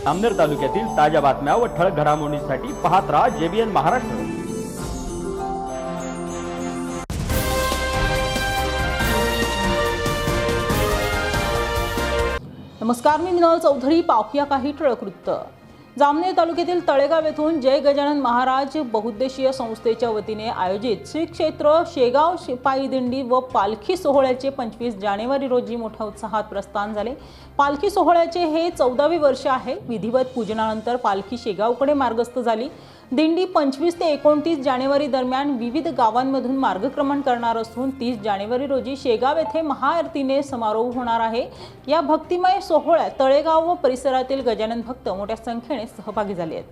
अमनेर तालुक्यातील ताज्या बातम्या व ठळक घडामोडींसाठी पाहत राहा JBN महाराष्ट्र। नमस्कार, मी मिनल चौधरी। पाहूया काही ठळक वृत्त। जामनेर तालुक्यातील तळेगाव येथून जय गजानन महाराज बहुउद्देशीय संस्थेच्या वतीने आयोजित श्री क्षेत्र शेगाव पायी दिंडी व पालखी सोहळ्याचे 25 जानेवारी रोजी मोठ्या उत्साहात प्रस्थान झाले। पालखी सोहळ्याचे हे 14वे वर्ष आहे। विधिवत पूजनानंतर पालखी शेगावकडे मार्गस्थ झाली। दिंडी 25 ते 29 जानेवारी दरम्यान विविध गावांमधून मार्गक्रमण करणार असून 30 जानेवारी रोजी शेगाव येथे महाआरतीने समारोप होणार आहे। या भक्तिमय सोहळ्यात तळेगाव व परिसरातील गजानन भक्त मोठ्या संख्येने सहभागी झाले आहेत।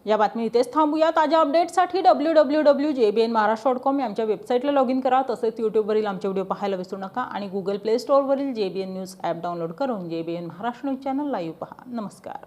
या बातमी इथेच थांबूया. ताज्या अपडेट्ससाठी www.jbnmaharashtra.com या आमच्या वेबसाईटला लॉग इन करा. तसेच यूट्यूबवरील आमचे व्हिडिओ पाहायला विसरू नका आणि गुगल प्ले स्टोअरवरील JBN न्यूज ॲप डाउनलोड करून JBN Maharashtra news channel live पहा. नमस्कार.